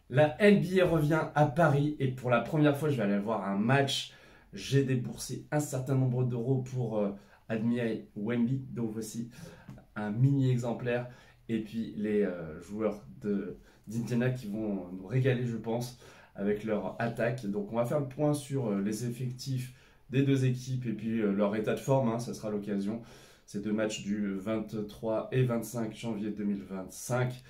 La NBA revient à Paris et pour la première fois, je vais aller voir un match. J'ai déboursé un certain nombre d'euros pour admirer Wemby, donc voici un mini exemplaire. Et puis les joueurs d'Indiana qui vont nous régaler, je pense, avec leur attaque. Donc on va faire le point sur les effectifs des deux équipes et puis leur état de forme, hein, ça sera l'occasion. Ces deux matchs du 23 et 25 janvier 2025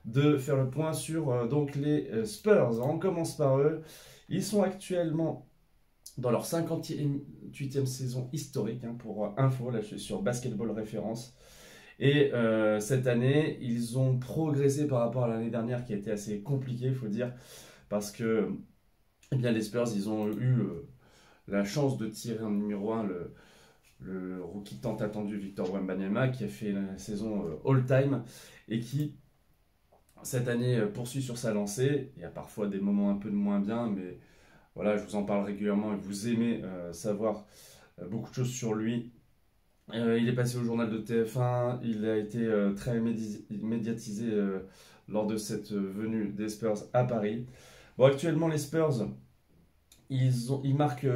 de faire le point sur donc les Spurs. Alors, on commence par eux. Ils sont actuellement dans leur 58e saison historique, hein, pour info. Là, je suis sur Basketball Référence. Et cette année, ils ont progressé par rapport à l'année dernière qui a été assez compliquée, il faut dire, parce que eh bien, les Spurs, ils ont eu la chance de tirer en numéro 1 le rookie tant attendu Victor Wembanyama, qui a fait une saison all-time et qui cette année poursuit sur sa lancée. Il y a parfois des moments un peu de moins bien, mais voilà, je vous en parle régulièrement et vous aimez savoir beaucoup de choses sur lui. Il est passé au journal de TF1, il a été très médiatisé lors de cette venue des Spurs à Paris. Bon, actuellement, les Spurs, ils marquent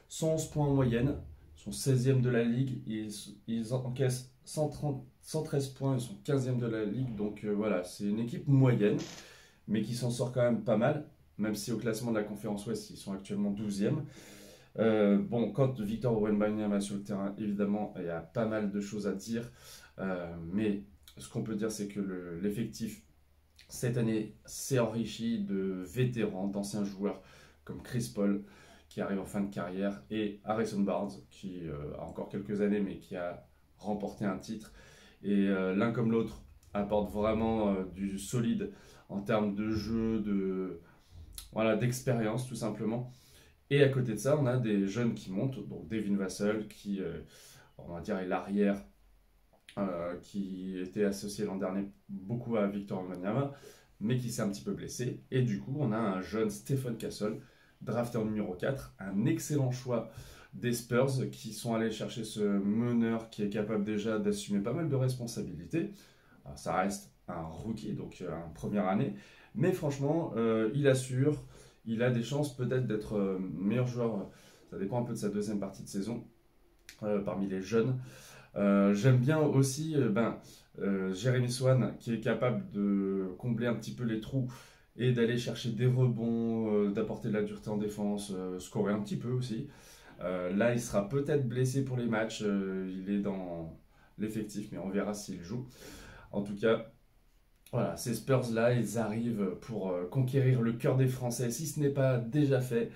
111 points en moyenne, ils sont 16e de la ligue, ils encaissent 113 points, ils sont 15e de la ligue, donc voilà, c'est une équipe moyenne, mais qui s'en sort quand même pas mal, même si au classement de la conférence Ouest, ils sont actuellement 12e. Bon, quand Victor Wembanyama est sur le terrain, évidemment, il y a pas mal de choses à dire, mais ce qu'on peut dire, c'est que l'effectif cette année s'est enrichi de vétérans, d'anciens joueurs comme Chris Paul, qui arrive en fin de carrière, et Harrison Barnes, qui a encore quelques années, mais qui a remporté un titre. Et l'un comme l'autre apporte vraiment du solide en termes de jeu, voilà, d'expérience tout simplement. Et à côté de ça, on a des jeunes qui montent, donc Devin Vassell, qui on va dire est l'arrière, qui était associé l'an dernier beaucoup à Victor Wembanyama, mais qui s'est un petit peu blessé. Et du coup, on a un jeune Stephen Castle, drafté en numéro 4, un excellent choix des Spurs qui sont allés chercher ce meneur qui est capable déjà d'assumer pas mal de responsabilités. Alors, ça reste un rookie, donc une première année, mais franchement, il assure, il a des chances peut-être d'être meilleur joueur, ça dépend un peu de sa deuxième partie de saison, parmi les jeunes. J'aime bien aussi Jeremy Swan qui est capable de combler un petit peu les trous et d'aller chercher des rebonds, d'apporter de la dureté en défense, scorer un petit peu aussi. Là, il sera peut-être blessé pour les matchs, il est dans l'effectif, mais on verra s'il joue. En tout cas, voilà, ces Spurs-là, ils arrivent pour conquérir le cœur des Français, si ce n'est pas déjà fait.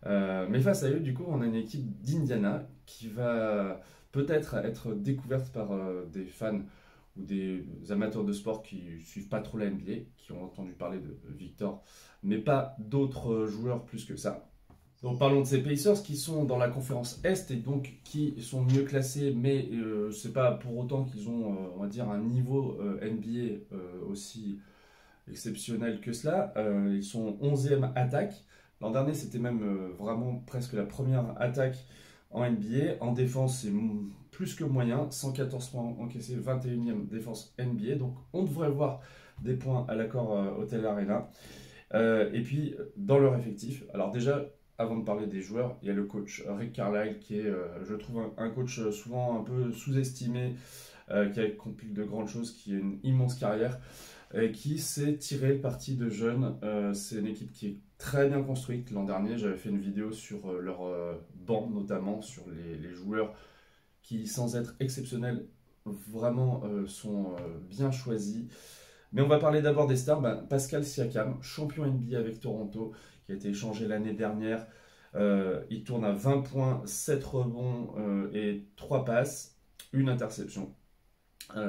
Mais face à eux, du coup, on a une équipe d'Indiana qui va peut-être être découverte par des fans ou des amateurs de sport qui suivent pas trop la NBA, qui ont entendu parler de Victor, mais pas d'autres joueurs plus que ça. Donc parlons de ces Pacers qui sont dans la conférence Est et donc qui sont mieux classés, mais c'est pas pour autant qu'ils ont, on va dire, un niveau NBA aussi exceptionnel que cela. Ils sont 11e attaque. L'an dernier, c'était même vraiment presque la première attaque en NBA. En défense, c'est plus que moyen. 114 points encaissés, 21e défense NBA. Donc, on devrait voir des points à l'accord Hotel Arena. Et puis, dans leur effectif, alors déjà, avant de parler des joueurs, il y a le coach Rick Carlisle qui est, je trouve, un coach souvent un peu sous-estimé, qui a accompli de grandes choses, qui a une immense carrière qui sait tirer le parti de jeunes. C'est une équipe qui est très bien construite. L'an dernier, j'avais fait une vidéo sur leur banc, notamment sur les joueurs qui, sans être exceptionnels, vraiment sont bien choisis. Mais on va parler d'abord des stars. Pascal Siakam, champion NBA avec Toronto, qui a été échangé l'année dernière. Il tourne à 20 points, 7 rebonds et 3 passes, une interception.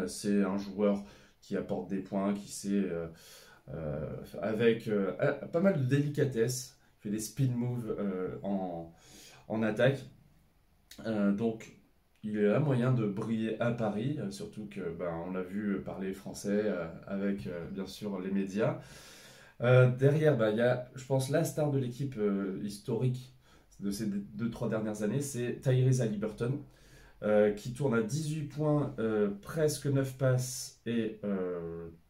C'est un joueur qui apporte des points, qui sait, avec pas mal de délicatesse, fait des spin moves en attaque. Donc, il y a moyen de briller à Paris, surtout que on l'a vu parler français avec bien sûr les médias. Derrière, il y a, je pense, la star de l'équipe historique de ces 2-3 dernières années, c'est Tyrese Haliburton, qui tourne à 18 points, presque 9 passes et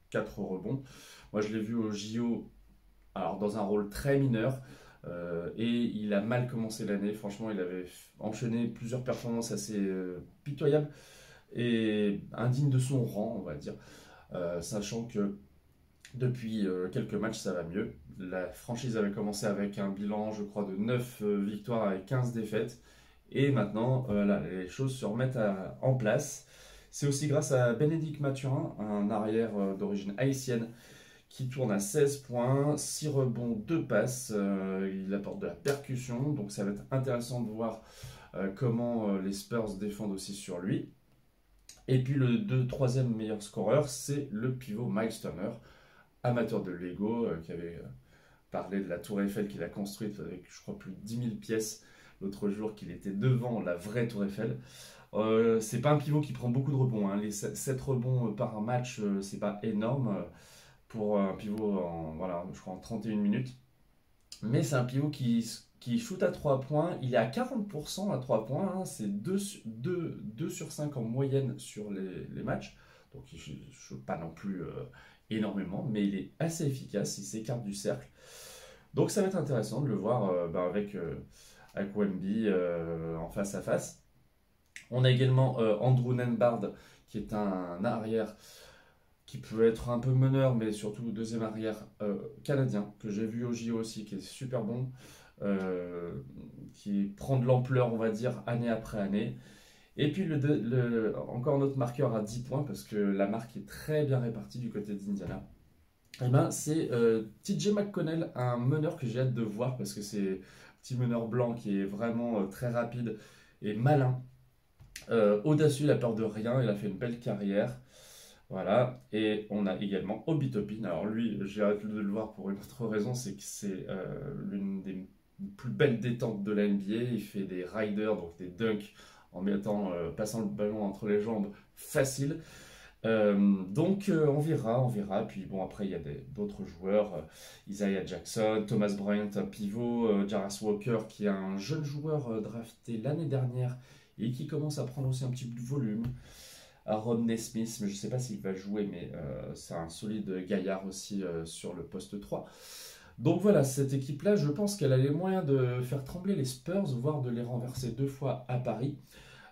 4 rebonds. Moi, je l'ai vu au JO alors dans un rôle très mineur. Et il a mal commencé l'année. Franchement, il avait enchaîné plusieurs performances assez pitoyables et indignes de son rang, on va dire. Sachant que depuis quelques matchs, ça va mieux. La franchise avait commencé avec un bilan, je crois, de 9 victoires et 15 défaites. Et maintenant, là, les choses se remettent en place. C'est aussi grâce à Bénédicte Mathurin, un arrière d'origine haïtienne, qui tourne à 16 points, 6 rebonds, 2 passes. Il apporte de la percussion, donc ça va être intéressant de voir comment les Spurs défendent aussi sur lui. Et puis le troisième meilleur scoreur, c'est le pivot Miles Turner, amateur de Lego, qui avait parlé de la tour Eiffel qu'il a construite avec, je crois, plus de 10 000 pièces l'autre jour, qu'il était devant la vraie tour Eiffel. C'est pas un pivot qui prend beaucoup de rebonds, hein. Les 7 rebonds par match, c'est pas énorme pour un pivot en, voilà, je crois en 31 minutes. Mais c'est un pivot qui shoot à 3 points. Il est à 40% à 3 points, hein. C'est 2 sur 5 en moyenne sur les matchs. Donc il ne shoot pas non plus énormément, mais il est assez efficace, il s'écarte du cercle. Donc ça va être intéressant de le voir avec Wemby en face à face. On a également Andrew Nembhard, qui est un arrière qui peut être un peu meneur, mais surtout deuxième arrière canadien, que j'ai vu au JO aussi, qui est super bon, qui prend de l'ampleur, on va dire, année après année. Et puis encore notre marqueur à 10 points, parce que la marque est très bien répartie du côté d'Indiana. Eh ben, c'est TJ McConnell, un meneur que j'ai hâte de voir, parce que c'est un petit meneur blanc qui est vraiment très rapide et malin. Audacieux, il a peur de rien, il a fait une belle carrière. Voilà, et on a également Obi Toppin. Alors lui, j'ai hâte de le voir pour une autre raison, c'est que c'est l'une des plus belles détentes de la NBA. Il fait des riders, donc des dunks, en passant le ballon entre les jambes facile. On verra, on verra. Puis bon, après, il y a d'autres joueurs, Isaiah Jackson, Thomas Bryant, un pivot, Jarvis Walker, qui est un jeune joueur drafté l'année dernière et qui commence à prendre aussi un petit peu de volume. Rodney Smith, mais je ne sais pas s'il va jouer, mais c'est un solide gaillard aussi sur le poste 3. Donc voilà, cette équipe-là, je pense qu'elle a les moyens de faire trembler les Spurs, voire de les renverser 2 fois à Paris.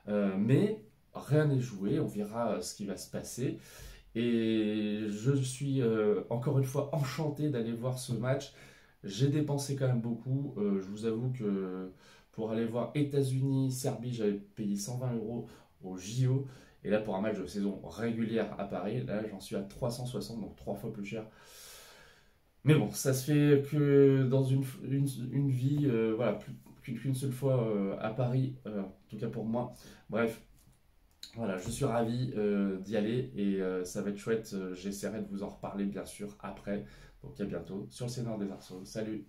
Mais rien n'est joué, on verra ce qui va se passer. Et je suis encore une fois enchanté d'aller voir ce match. J'ai dépensé quand même beaucoup. Je vous avoue que pour aller voir États-Unis-Serbie, j'avais payé 120 € au JO. Et là, pour un match de saison régulière à Paris, là, j'en suis à 360, donc 3 fois plus cher. Mais bon, ça se fait que dans une vie, voilà, qu'une seule fois à Paris, en tout cas pour moi. Bref, voilà, je suis ravi d'y aller et ça va être chouette. J'essaierai de vous en reparler, bien sûr, après. Donc à bientôt sur le Seigneur des Arceaux. Salut!